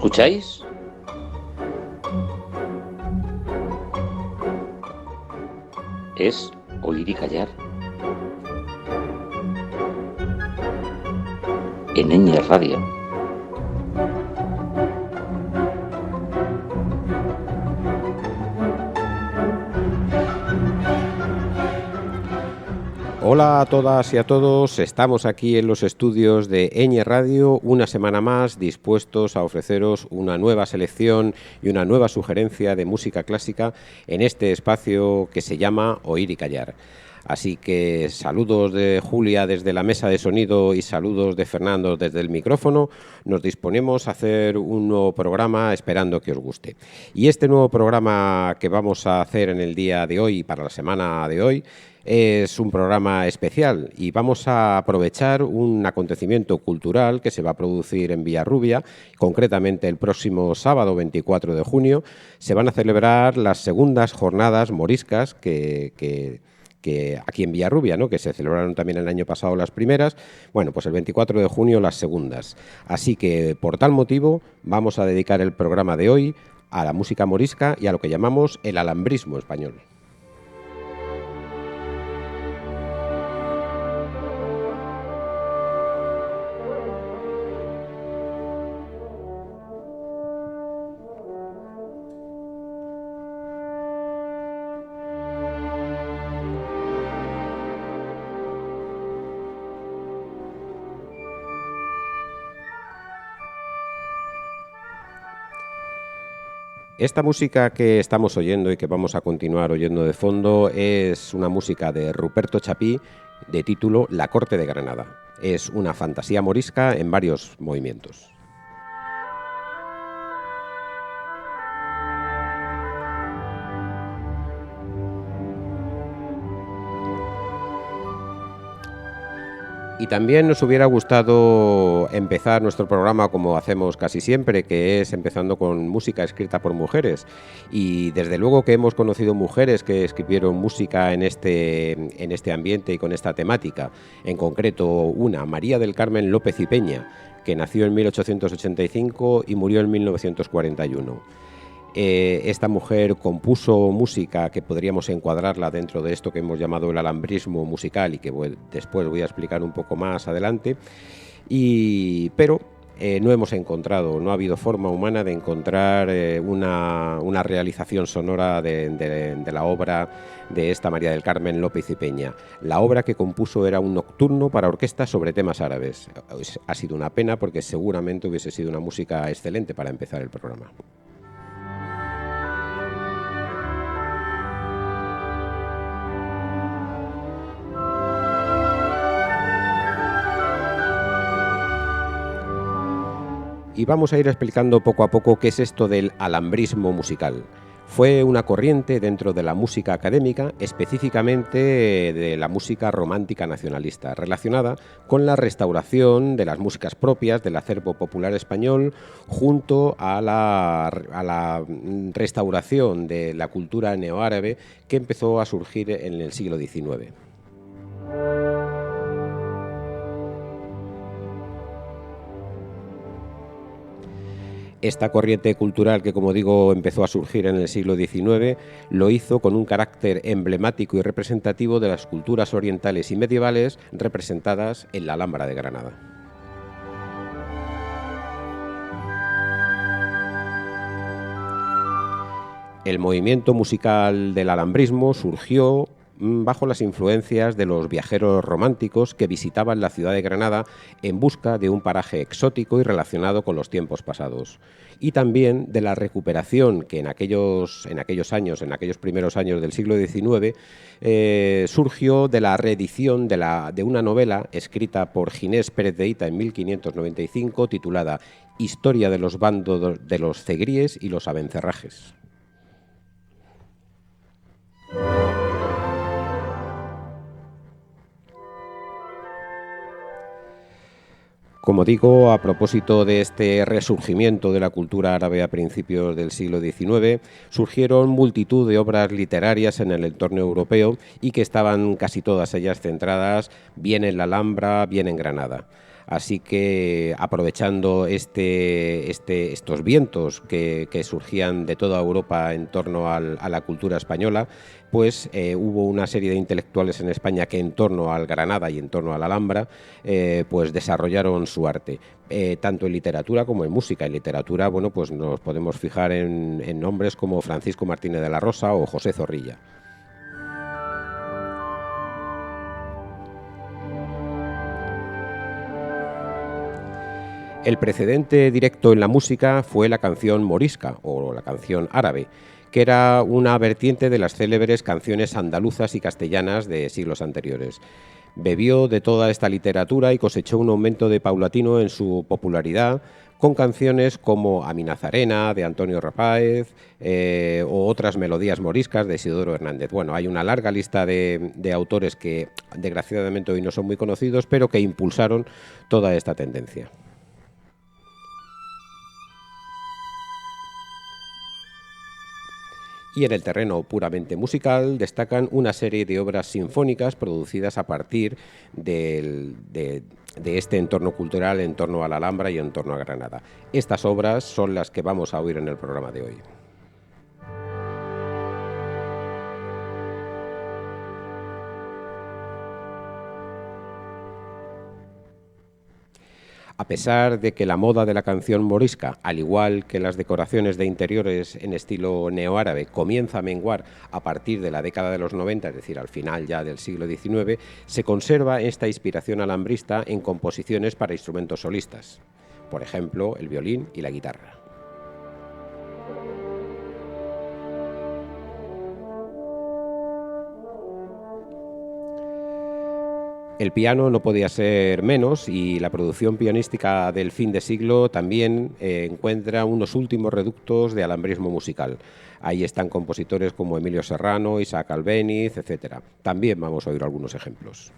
¿Escucháis? Es oír y callar. En Ñ Radio. Hola a todas y a todos, estamos aquí en los estudios de Ñ Radio una semana más dispuestos a ofreceros una nueva selección y una nueva sugerencia de música clásica en este espacio que se llama Oír y Callar. Así que saludos de Julia desde la mesa de sonido y saludos de Fernando desde el micrófono. Nos disponemos a hacer un nuevo programa esperando que os guste. Y este nuevo programa que vamos a hacer en el día de hoy, para la semana de hoy, es un programa especial y vamos a aprovechar un acontecimiento cultural que se va a producir en Villarrubia, concretamente el próximo sábado 24 de junio. Se van a celebrar las segundas jornadas moriscas que aquí en Villarrubia, ¿no?, que se celebraron también el año pasado las primeras. Bueno, pues el 24 de junio las segundas. Así que, por tal motivo, vamos a dedicar el programa de hoy a la música morisca y a lo que llamamos el alambrismo español. Esta música que estamos oyendo y que vamos a continuar oyendo de fondo es una música de Ruperto Chapí de título La corte de Granada. Es una fantasía morisca en varios movimientos. Y también nos hubiera gustado empezar nuestro programa como hacemos casi siempre, que es empezando con música escrita por mujeres. Y desde luego que hemos conocido mujeres que escribieron música en este ambiente y con esta temática. En concreto una, María del Carmen López y Peña, que nació en 1885 y murió en 1941. Esta mujer compuso música que podríamos encuadrarla dentro de esto que hemos llamado el alambrismo musical y que después voy a explicar un poco más adelante, pero no hemos encontrado, no ha habido forma humana de encontrar una realización sonora de la obra de esta María del Carmen López y Peña. La obra que compuso era un nocturno para orquesta sobre temas árabes. Ha sido una pena porque seguramente hubiese sido una música excelente para empezar el programa. Y vamos a ir explicando poco a poco qué es esto del alambrismo musical. Fue una corriente dentro de la música académica, específicamente de la música romántica nacionalista, relacionada con la restauración de las músicas propias del acervo popular español, junto a la restauración de la cultura neoárabe que empezó a surgir en el siglo XIX. Esta corriente cultural que, como digo, empezó a surgir en el siglo XIX, lo hizo con un carácter emblemático y representativo de las culturas orientales y medievales representadas en la Alhambra de Granada. El movimiento musical del alambrismo surgió bajo las influencias de los viajeros románticos que visitaban la ciudad de Granada en busca de un paraje exótico y relacionado con los tiempos pasados, y también de la recuperación que en aquellos primeros años del siglo XIX surgió de la reedición de una novela escrita por Ginés Pérez de Hita en 1595 titulada Historia de los bandos de los Cegríes y los Abencerrajes. Como digo, a propósito de este resurgimiento de la cultura árabe a principios del siglo XIX, surgieron multitud de obras literarias en el entorno europeo y que estaban casi todas ellas centradas bien en la Alhambra, bien en Granada. Así que aprovechando estos vientos que surgían de toda Europa en torno a la cultura española, pues hubo una serie de intelectuales en España que en torno al Granada y en torno a la Alhambra pues desarrollaron su arte, tanto en literatura como en música. En literatura, bueno, pues nos podemos fijar en nombres como Francisco Martínez de la Rosa o José Zorrilla. El precedente directo en la música fue la canción morisca o la canción árabe, que era una vertiente de las célebres canciones andaluzas y castellanas de siglos anteriores. Bebió de toda esta literatura y cosechó un aumento de paulatino en su popularidad con canciones como A mi Nazarena, de Antonio Rapáez, o otras melodías moriscas de Isidoro Hernández. Bueno, hay una larga lista de autores que desgraciadamente hoy no son muy conocidos, pero que impulsaron toda esta tendencia. Y en el terreno puramente musical destacan una serie de obras sinfónicas producidas a partir de este entorno cultural en torno a la Alhambra y en torno a Granada. Estas obras son las que vamos a oír en el programa de hoy. A pesar de que la moda de la canción morisca, al igual que las decoraciones de interiores en estilo neoárabe, comienza a menguar a partir de la década de los 90, es decir, al final ya del siglo XIX, se conserva esta inspiración alambrista en composiciones para instrumentos solistas, por ejemplo, el violín y la guitarra. El piano no podía ser menos y la producción pianística del fin de siglo también encuentra unos últimos reductos de alambrismo musical. Ahí están compositores como Emilio Serrano, Isaac Albéniz, etc. También vamos a oír algunos ejemplos.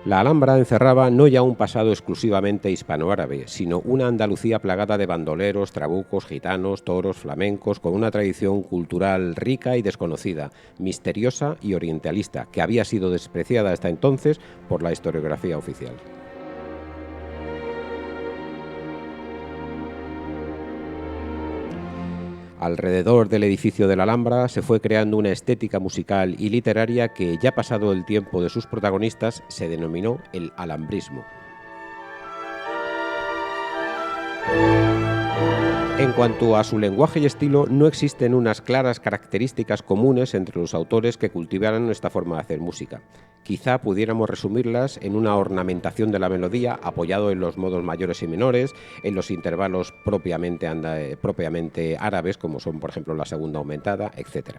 La Alhambra encerraba no ya un pasado exclusivamente hispanoárabe, sino una Andalucía plagada de bandoleros, trabucos, gitanos, toros, flamencos, con una tradición cultural rica y desconocida, misteriosa y orientalista, que había sido despreciada hasta entonces por la historiografía oficial. Alrededor del edificio de la Alhambra se fue creando una estética musical y literaria que, ya pasado el tiempo de sus protagonistas, se denominó el alhambrismo. En cuanto a su lenguaje y estilo, no existen unas claras características comunes entre los autores que cultivaran esta forma de hacer música. Quizá pudiéramos resumirlas en una ornamentación de la melodía apoyado en los modos mayores y menores, en los intervalos propiamente árabes, como son, por ejemplo, la segunda aumentada, etc.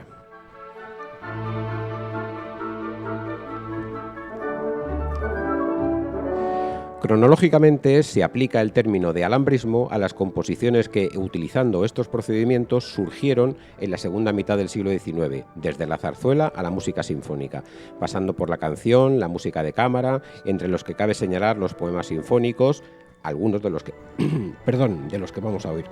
Cronológicamente se aplica el término de alhambrismo a las composiciones que, utilizando estos procedimientos, surgieron en la segunda mitad del siglo XIX, desde la zarzuela a la música sinfónica, pasando por la canción, la música de cámara, entre los que cabe señalar los poemas sinfónicos, algunos de los que, de los que vamos a oír.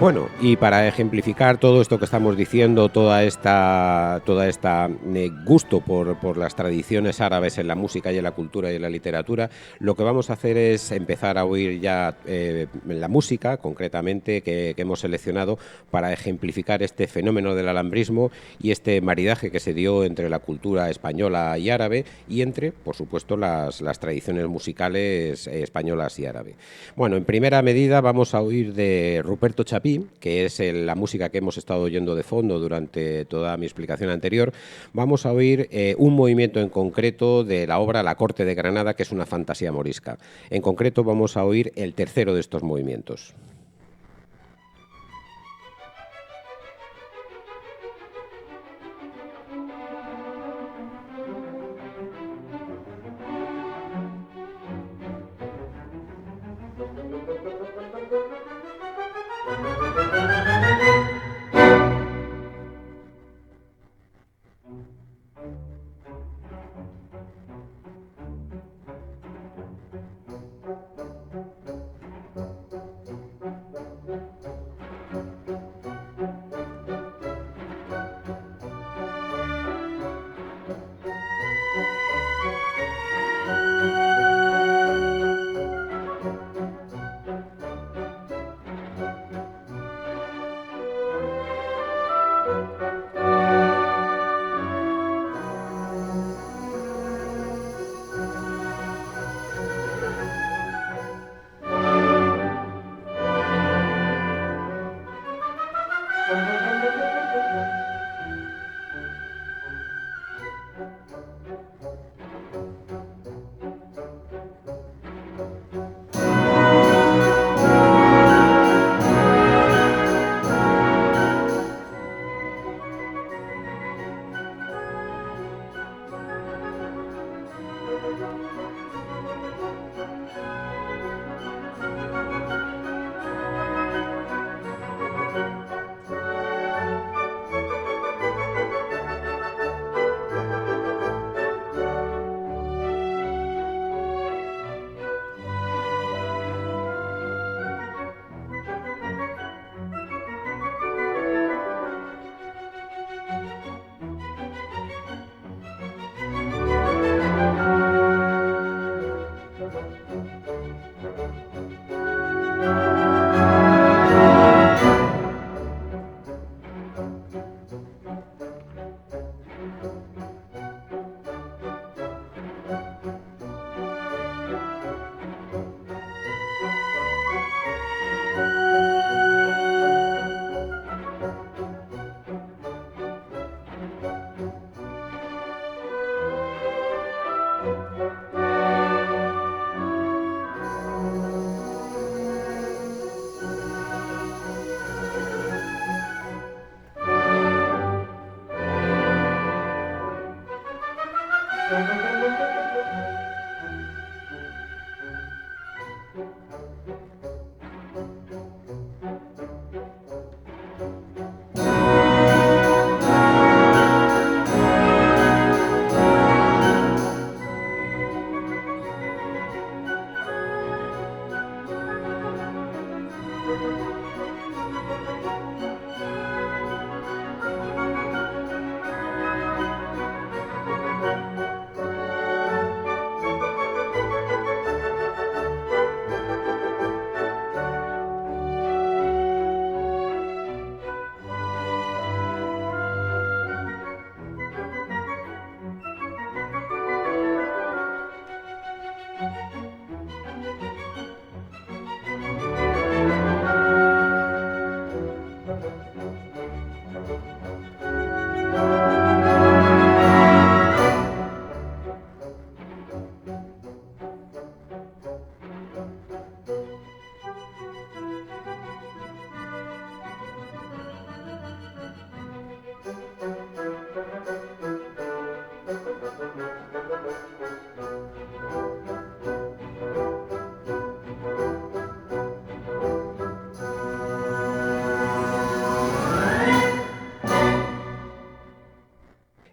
Bueno, y para ejemplificar todo esto que estamos diciendo, toda esta gusto por las tradiciones árabes en la música y en la cultura y en la literatura, lo que vamos a hacer es empezar a oír ya la música, concretamente, que hemos seleccionado para ejemplificar este fenómeno del alhambrismo y este maridaje que se dio entre la cultura española y árabe y entre, por supuesto, las tradiciones musicales españolas y árabe. Bueno, en primera medida vamos a oír de Ruperto Chapí, que es la música que hemos estado oyendo de fondo durante toda mi explicación anterior. Vamos a oír un movimiento en concreto de la obra La corte de Granada, que es una fantasía morisca. En concreto vamos a oír el tercero de estos movimientos.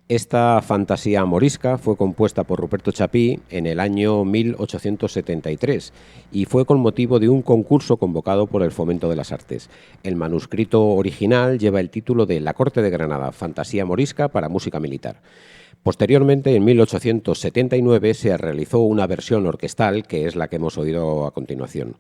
Esta fantasía morisca fue compuesta por Ruperto Chapí en el año 1873 y fue con motivo de un concurso convocado por el Fomento de las Artes. El manuscrito original lleva el título de La Corte de Granada, fantasía morisca para música militar. Posteriormente, en 1879, se realizó una versión orquestal, que es la que hemos oído a continuación.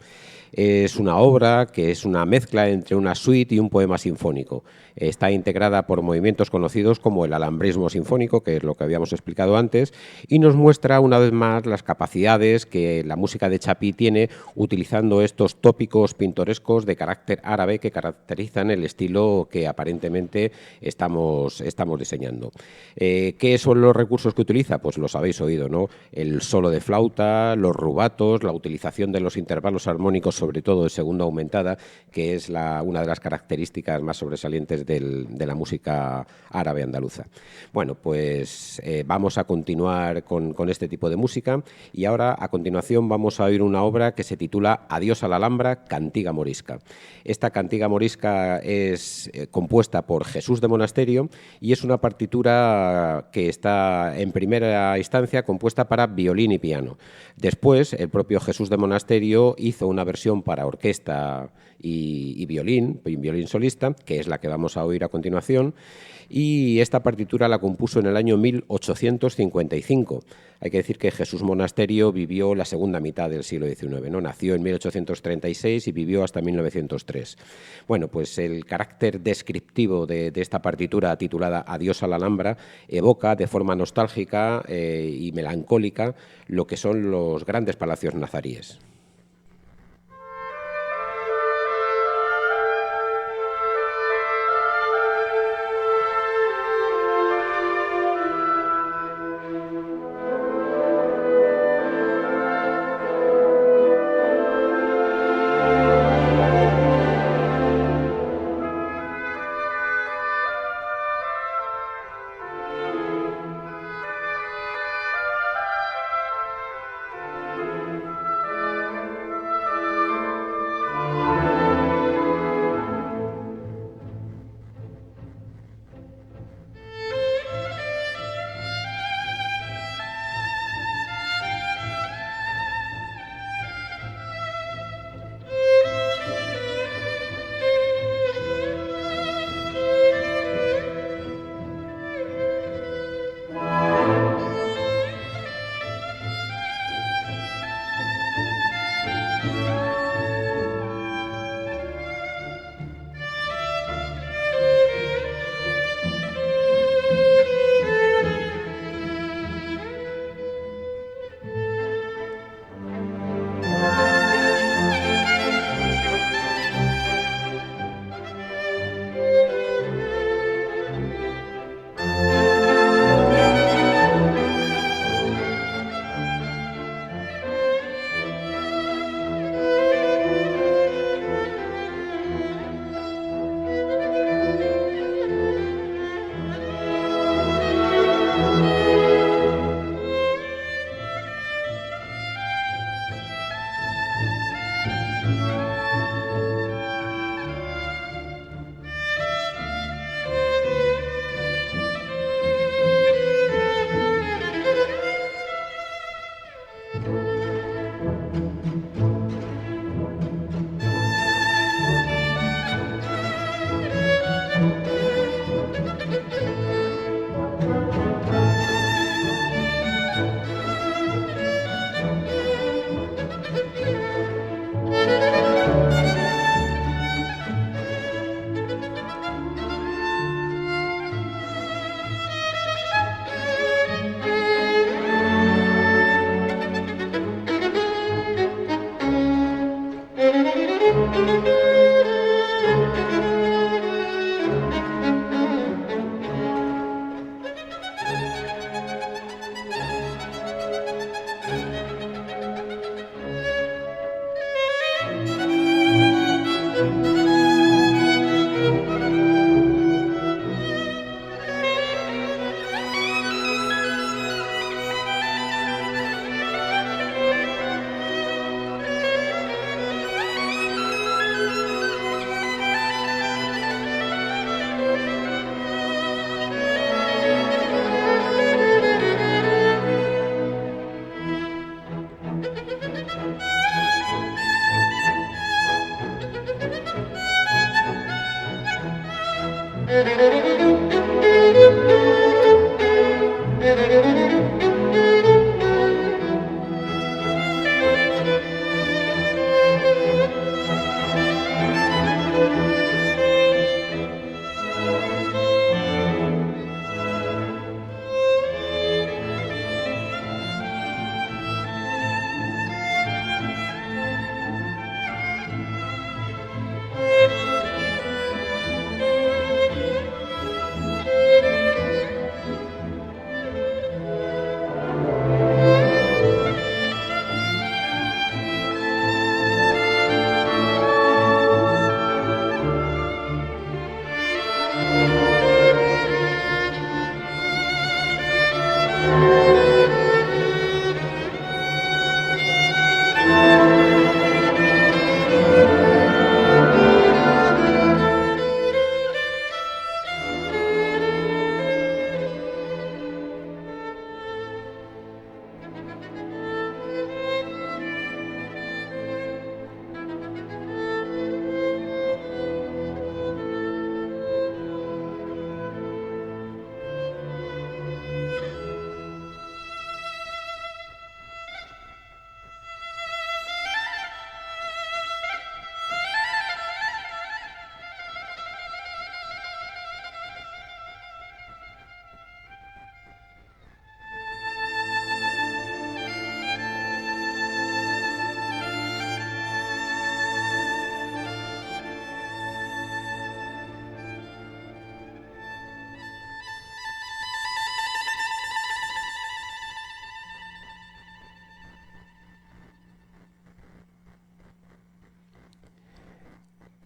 Es una obra que es una mezcla entre una suite y un poema sinfónico. Está integrada por movimientos conocidos como el alambrismo sinfónico, que es lo que habíamos explicado antes, y nos muestra una vez más las capacidades que la música de Chapí tiene utilizando estos tópicos pintorescos de carácter árabe que caracterizan el estilo que aparentemente estamos diseñando. ¿Qué son los recursos que utiliza? Pues los habéis oído, ¿no? El solo de flauta, los rubatos, la utilización de los intervalos armónicos sobre todo de segunda aumentada, que es una de las características más sobresalientes de la música árabe andaluza. Bueno, pues vamos a continuar con este tipo de música y ahora a continuación vamos a oír una obra que se titula Adiós a la Alhambra, Cantiga Morisca. Esta cantiga morisca es compuesta por Jesús de Monasterio y es una partitura que está en primera instancia compuesta para violín y piano. Después, el propio Jesús de Monasterio hizo una versión para orquesta y violín solista, que es la que vamos a oír a continuación, y esta partitura la compuso en el año 1855. Hay que decir que Jesús Monasterio vivió la segunda mitad del siglo XIX, ¿no? Nació en 1836 y vivió hasta 1903. Bueno, pues el carácter descriptivo de esta partitura titulada Adiós a la Alhambra evoca de forma nostálgica y melancólica lo que son los grandes palacios nazaríes.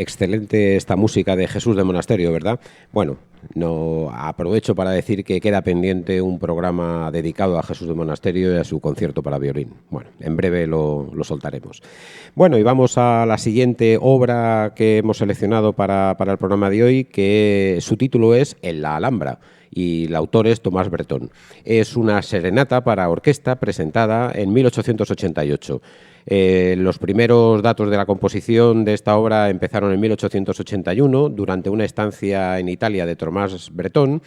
Excelente esta música de Jesús de Monasterio, ¿verdad? Bueno, no aprovecho para decir que queda pendiente un programa dedicado a Jesús de Monasterio y a su concierto para violín. Bueno, en breve lo soltaremos. Bueno, y vamos a la siguiente obra que hemos seleccionado para el programa de hoy, que su título es En la Alhambra, y el autor es Tomás Bretón. Es una serenata para orquesta presentada en 1888. Los primeros datos de la composición de esta obra empezaron en 1881, durante una estancia en Italia de Tomás Bretón,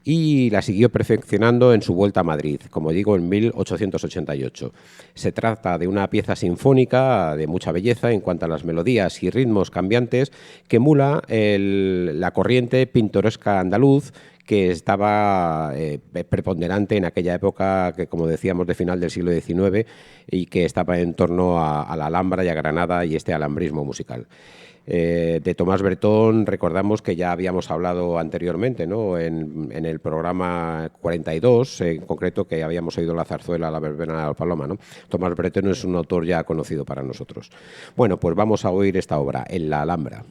y la siguió perfeccionando en su vuelta a Madrid, como digo, en 1888. Se trata de una pieza sinfónica de mucha belleza en cuanto a las melodías y ritmos cambiantes que emula la corriente pintoresca andaluz que estaba preponderante en aquella época, que como decíamos, de final del siglo XIX, y que estaba en torno a la Alhambra y a Granada y este alhambrismo musical. De Tomás Bretón recordamos que ya habíamos hablado anteriormente, ¿no? En el programa 42, en concreto, que habíamos oído la zarzuela, la verbena de la paloma, ¿no? Tomás Bretón es un autor ya conocido para nosotros. Bueno, pues vamos a oír esta obra, En la Alhambra.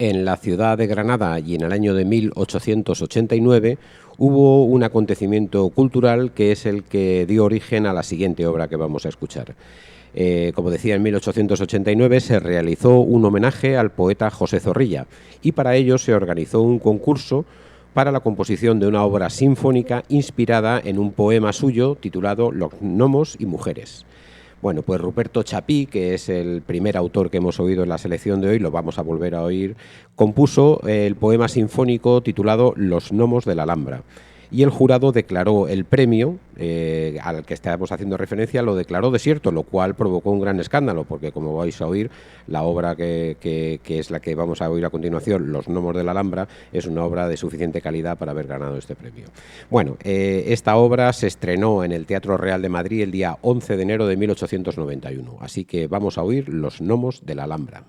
En la ciudad de Granada y en el año de 1889 hubo un acontecimiento cultural que es el que dio origen a la siguiente obra que vamos a escuchar. Como decía, en 1889 se realizó un homenaje al poeta José Zorrilla y para ello se organizó un concurso para la composición de una obra sinfónica inspirada en un poema suyo titulado Los gnomos y mujeres. Bueno, pues Ruperto Chapí, que es el primer autor que hemos oído en la selección de hoy, lo vamos a volver a oír, compuso el poema sinfónico titulado Los gnomos de la Alhambra. Y el jurado declaró el premio, al que estábamos haciendo referencia, lo declaró desierto, lo cual provocó un gran escándalo, porque como vais a oír, la obra que es la que vamos a oír a continuación, Los gnomos de la Alhambra, es una obra de suficiente calidad para haber ganado este premio. Bueno, esta obra se estrenó en el Teatro Real de Madrid el día 11 de enero de 1891, así que vamos a oír Los gnomos de la Alhambra.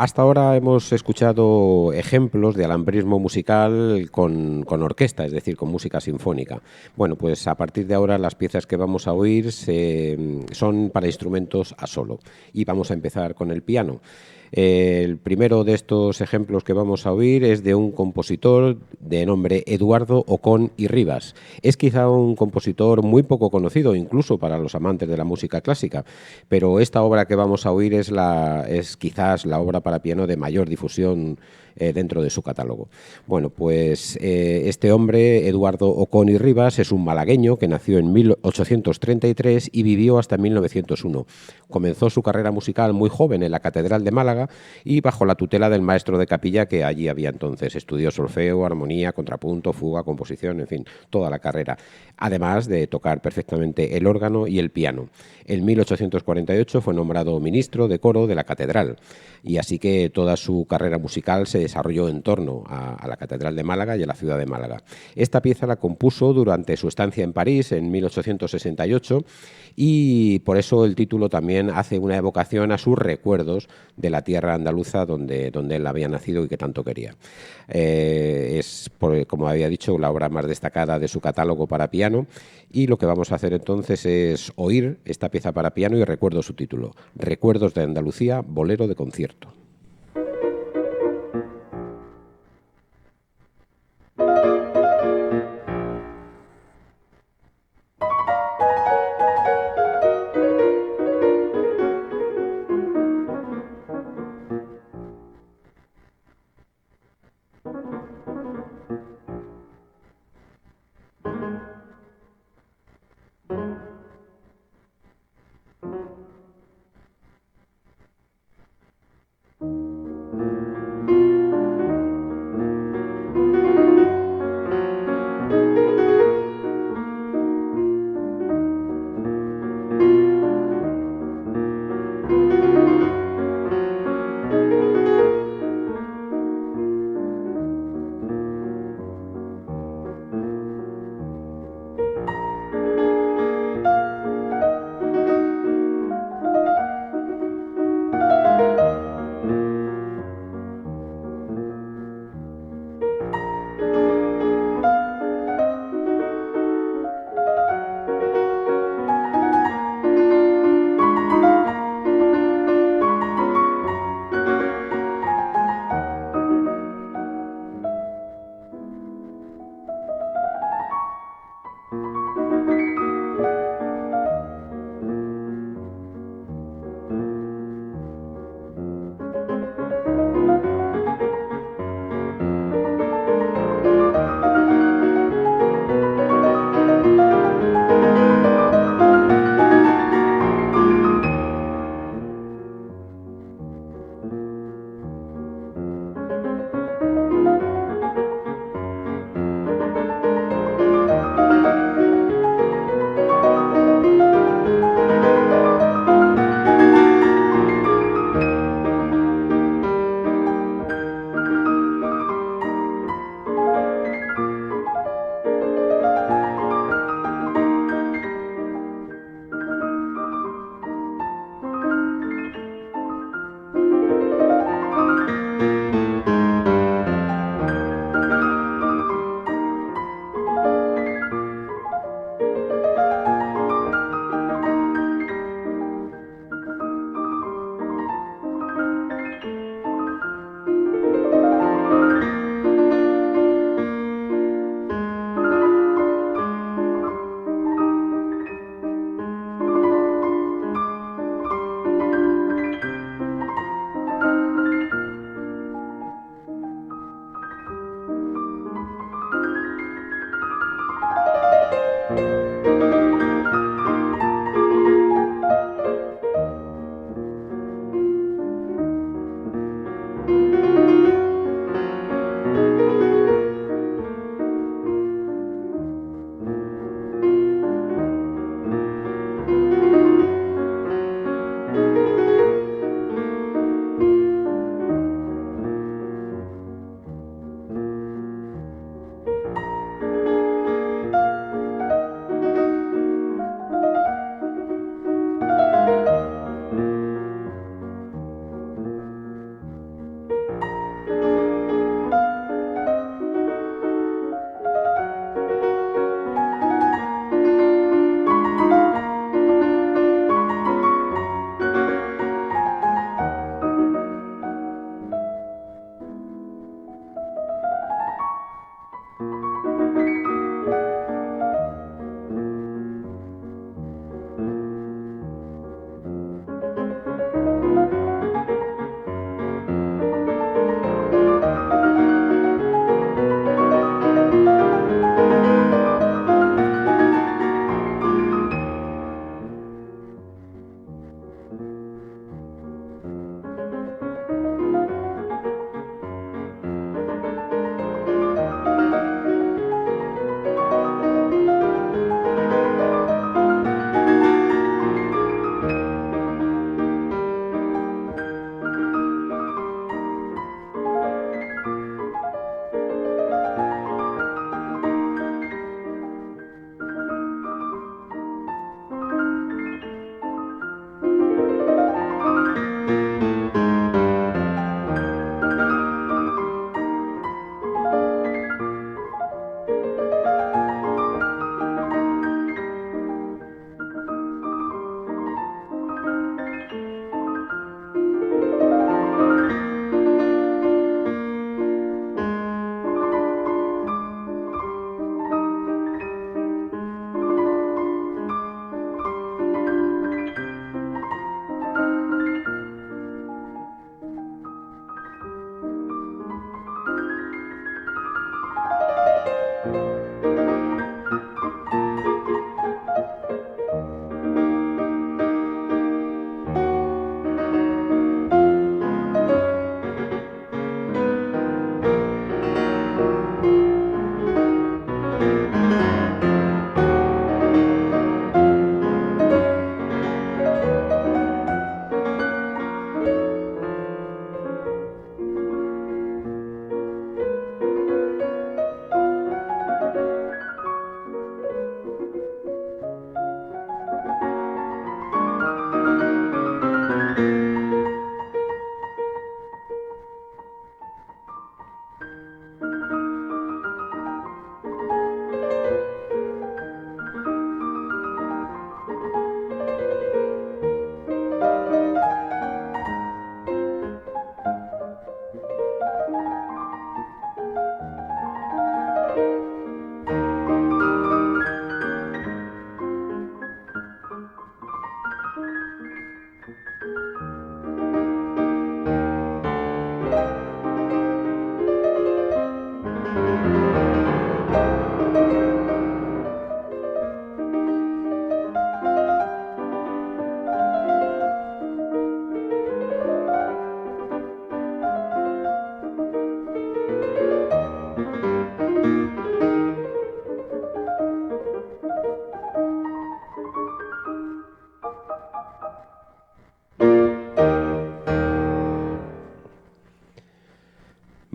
Hasta ahora hemos escuchado ejemplos de alambrismo musical con orquesta, es decir, con música sinfónica. Bueno, pues a partir de ahora las piezas que vamos a oír son para instrumentos a solo. Y vamos a empezar con el piano. El primero de estos ejemplos que vamos a oír es de un compositor de nombre Eduardo Ocón y Rivas. Es quizá un compositor muy poco conocido, incluso para los amantes de la música clásica, pero esta obra que vamos a oír es quizás la obra para piano de mayor difusión dentro de su catálogo. Bueno, pues este hombre, Eduardo Ocón y Rivas, es un malagueño que nació en 1833 y vivió hasta 1901. Comenzó su carrera musical muy joven en la Catedral de Málaga y bajo la tutela del maestro de capilla que allí había entonces. Estudió solfeo, armonía, contrapunto, fuga, composición, en fin, toda la carrera. Además de tocar perfectamente el órgano y el piano. En 1848 fue nombrado ministro de coro de la Catedral y así que toda su carrera musical se desarrolló en torno a la Catedral de Málaga y a la ciudad de Málaga. Esta pieza la compuso durante su estancia en París en 1868 y por eso el título también hace una evocación a sus recuerdos de la tierra andaluza donde él había nacido y que tanto quería. Como había dicho, la obra más destacada de su catálogo para piano y lo que vamos a hacer entonces es oír esta pieza para piano y recuerdo su título, Recuerdos de Andalucía, bolero de concierto.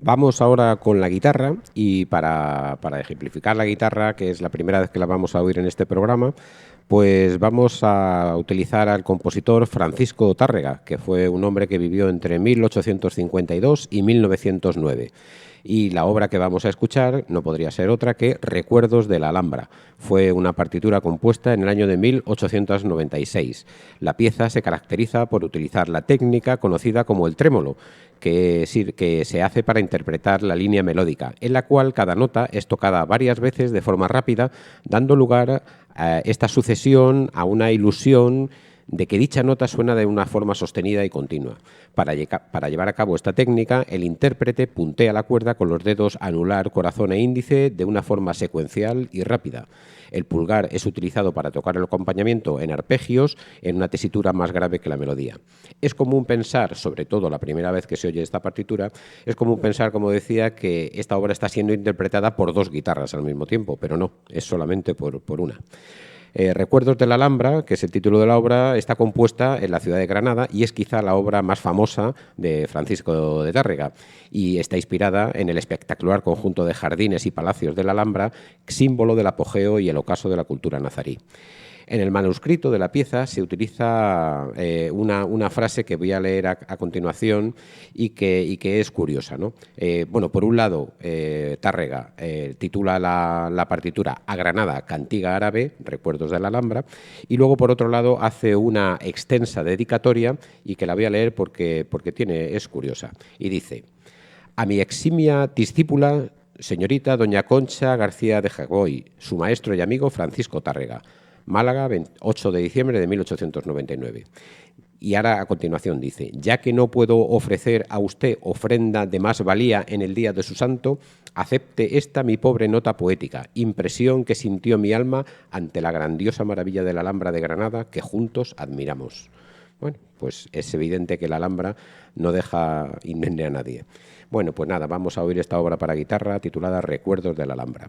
Vamos ahora con la guitarra y para ejemplificar la guitarra, que es la primera vez que la vamos a oír en este programa, pues vamos a utilizar al compositor Francisco Tárrega, que fue un hombre que vivió entre 1852 y 1909. Y la obra que vamos a escuchar no podría ser otra que Recuerdos de la Alhambra. Fue una partitura compuesta en el año de 1896. La pieza se caracteriza por utilizar la técnica conocida como el trémolo, que se hace para interpretar la línea melódica, en la cual cada nota es tocada varias veces de forma rápida, dando lugar a esta sucesión a una ilusión de que dicha nota suena de una forma sostenida y continua. Para llevar a cabo esta técnica, el intérprete puntea la cuerda con los dedos anular, corazón e índice de una forma secuencial y rápida. El pulgar es utilizado para tocar el acompañamiento en arpegios en una tesitura más grave que la melodía. Es común pensar, sobre todo la primera vez que se oye esta partitura, es común pensar, como decía, que esta obra está siendo interpretada por dos guitarras al mismo tiempo, pero no, es solamente por una. Recuerdos de la Alhambra, que es el título de la obra, está compuesta en la ciudad de Granada y es quizá la obra más famosa de Francisco de Tárrega y está inspirada en el espectacular conjunto de jardines y palacios de la Alhambra, símbolo del apogeo y el ocaso de la cultura nazarí. En el manuscrito de la pieza se utiliza una frase que voy a leer a continuación y que es curiosa, ¿no? Bueno, por un lado, Tárrega titula la partitura A Granada, cantiga árabe, Recuerdos de la Alhambra, y luego, por otro lado, hace una extensa dedicatoria y que la voy a leer porque es curiosa. Y dice: a mi eximia discípula, señorita doña Concha García de Jagoy, su maestro y amigo Francisco Tárrega, Málaga, 8 de diciembre de 1899. Y ahora a continuación dice: ya que no puedo ofrecer a usted ofrenda de más valía en el día de su santo, acepte esta mi pobre nota poética, impresión que sintió mi alma ante la grandiosa maravilla de la Alhambra de Granada que juntos admiramos. Bueno, pues es evidente que la Alhambra no deja indemne a nadie. Bueno, pues nada, vamos a oír esta obra para guitarra titulada Recuerdos de la Alhambra.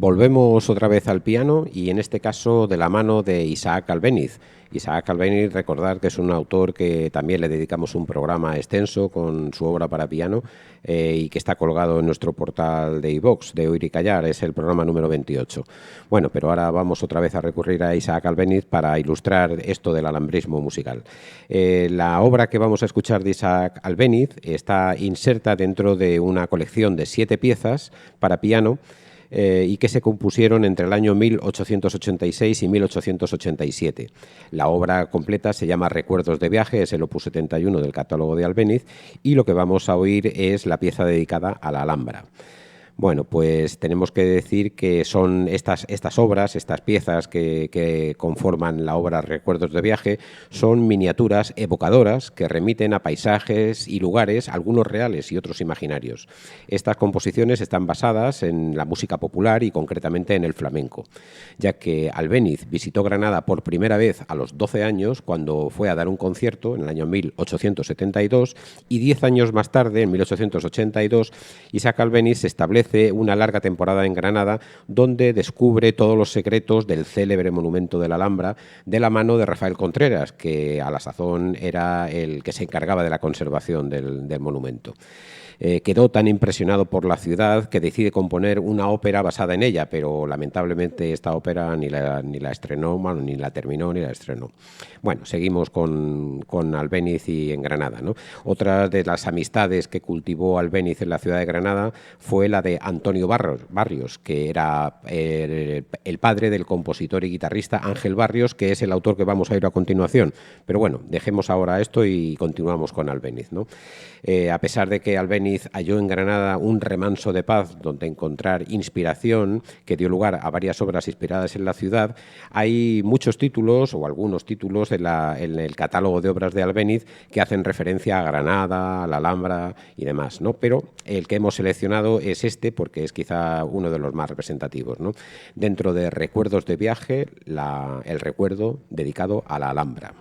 Volvemos otra vez al piano y en este caso de la mano de Isaac Albéniz. Isaac Albéniz, recordar que es un autor que también le dedicamos un programa extenso con su obra para piano y que está colgado en nuestro portal de iVox, de Oír y Callar, es el programa número 28. Bueno, pero ahora vamos otra vez a recurrir a Isaac Albéniz para ilustrar esto del alambrismo musical. La obra que vamos a escuchar de Isaac Albéniz está inserta dentro de una colección de 7 piezas para piano y que se compusieron entre el año 1886 y 1887. La obra completa se llama Recuerdos de viaje, es el opus 71 del catálogo de Albéniz, y lo que vamos a oír es la pieza dedicada a la Alhambra. Bueno, pues tenemos que decir que son estas obras, estas piezas que conforman la obra Recuerdos de viaje, son miniaturas evocadoras que remiten a paisajes y lugares, algunos reales y otros imaginarios. Estas composiciones están basadas en la música popular y concretamente en el flamenco, ya que Albéniz visitó Granada por primera vez a los 12 años cuando fue a dar un concierto en el año 1872 y 10 años más tarde, en 1882, Isaac Albéniz se establece una larga temporada en Granada donde descubre todos los secretos del célebre monumento de la Alhambra de la mano de Rafael Contreras, que a la sazón era el que se encargaba de la conservación del monumento. Quedó tan impresionado por la ciudad que decide componer una ópera basada en ella, pero lamentablemente esta ópera ni la estrenó, bueno, ni la terminó ni la estrenó. Bueno, seguimos con Albéniz y en Granada, ¿no? Otra de las amistades que cultivó Albéniz en la ciudad de Granada fue la de Antonio Barrios, que era el padre del compositor y guitarrista Ángel Barrios, que es el autor que vamos a ir a continuación. Pero bueno, dejemos ahora esto y continuamos con Albéniz, ¿no? A pesar de que Albéniz halló en Granada un remanso de paz donde encontrar inspiración que dio lugar a varias obras inspiradas en la ciudad, hay muchos títulos o algunos títulos en el catálogo de obras de Albéniz que hacen referencia a Granada, a la Alhambra y demás, ¿no? Pero el que hemos seleccionado es este porque es quizá uno de los más representativos, ¿no? Dentro de Recuerdos de viaje, el recuerdo dedicado a la Alhambra.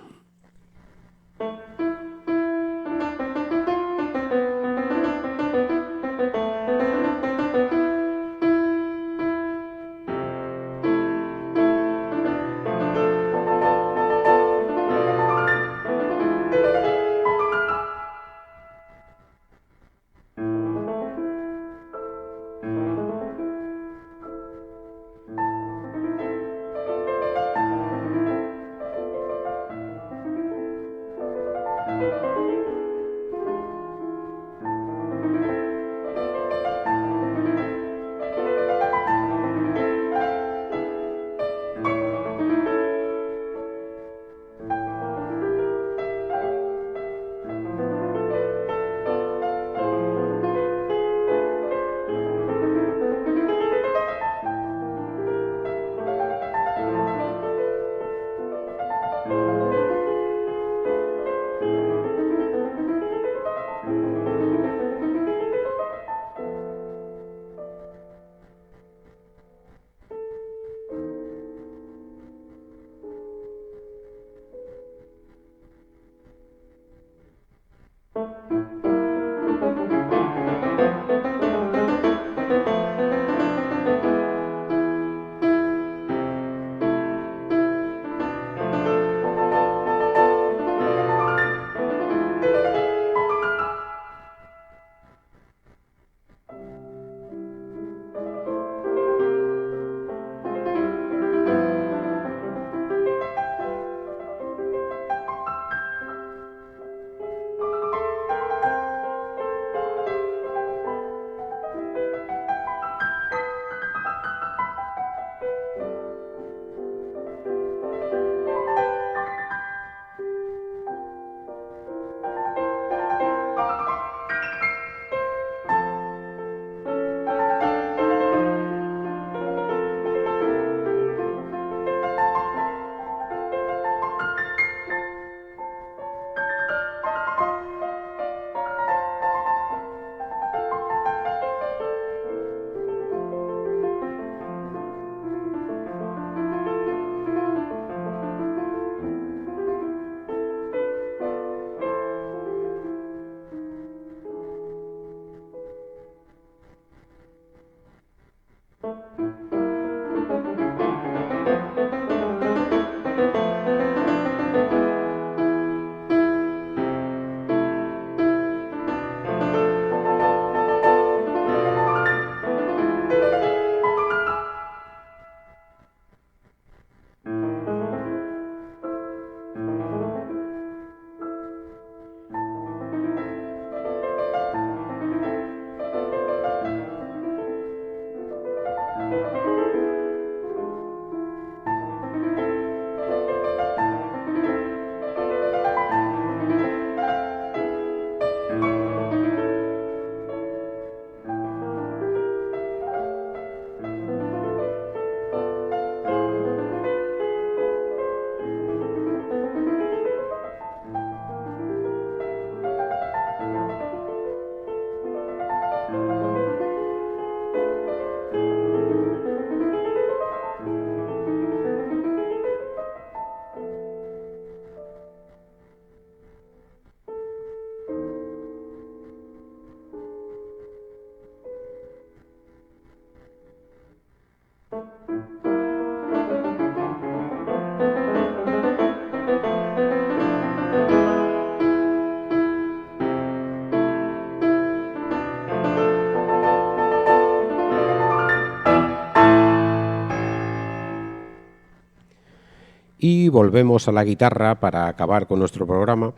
Y volvemos a la guitarra para acabar con nuestro programa.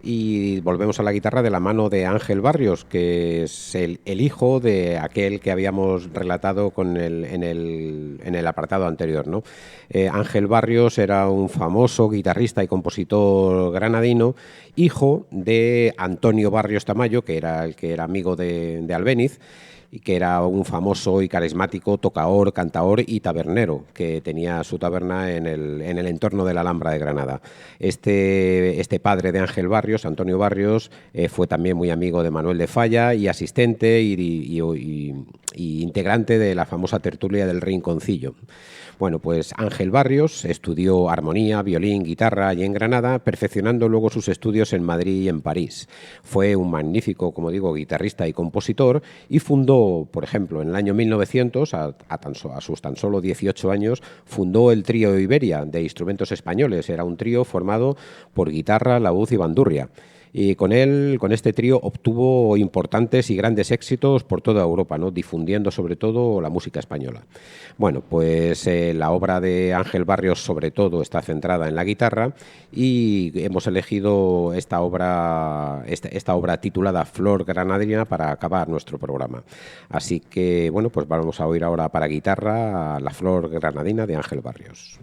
Y volvemos a la guitarra de la mano de Ángel Barrios, que es el hijo de aquel que habíamos relatado en el apartado anterior, ¿no? Ángel Barrios era un famoso guitarrista y compositor granadino, hijo de Antonio Barrios Tamayo, que era el que era amigo de Albéniz, y que era un famoso y carismático tocador, cantaor y tabernero, que tenía su taberna en el entorno de la Alhambra de Granada. Este padre de Ángel Barrios, Antonio Barrios, fue también muy amigo de Manuel de Falla y asistente y integrante de la famosa tertulia del Rinconcillo. Bueno, pues Ángel Barrios estudió armonía, violín, guitarra allí en Granada, perfeccionando luego sus estudios en Madrid y en París. Fue un magnífico, como digo, guitarrista y compositor y fundó, por ejemplo, en el año 1900, a sus tan solo 18 años, fundó el trío Iberia de instrumentos españoles. Era un trío formado por guitarra, laúd y bandurria. Y con este trío, obtuvo importantes y grandes éxitos por toda Europa, ¿no? Difundiendo sobre todo la música española. Bueno, pues la obra de Ángel Barrios sobre todo está centrada en la guitarra y hemos elegido esta obra titulada Flor Granadina para acabar nuestro programa. Así que, bueno, pues vamos a oír ahora para guitarra La Flor Granadina de Ángel Barrios.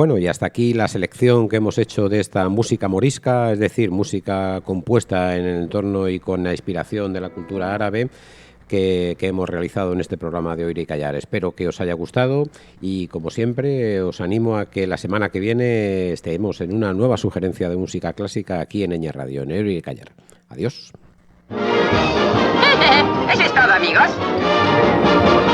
Bueno, y hasta aquí la selección que hemos hecho de esta música morisca, es decir, música compuesta en el entorno y con la inspiración de la cultura árabe que hemos realizado en este programa de Oír y Callar. Espero que os haya gustado y, como siempre, os animo a que la semana que viene estemos en una nueva sugerencia de música clásica aquí en Eñe Radio, en Oír y Callar. Adiós. Eso es todo, amigos.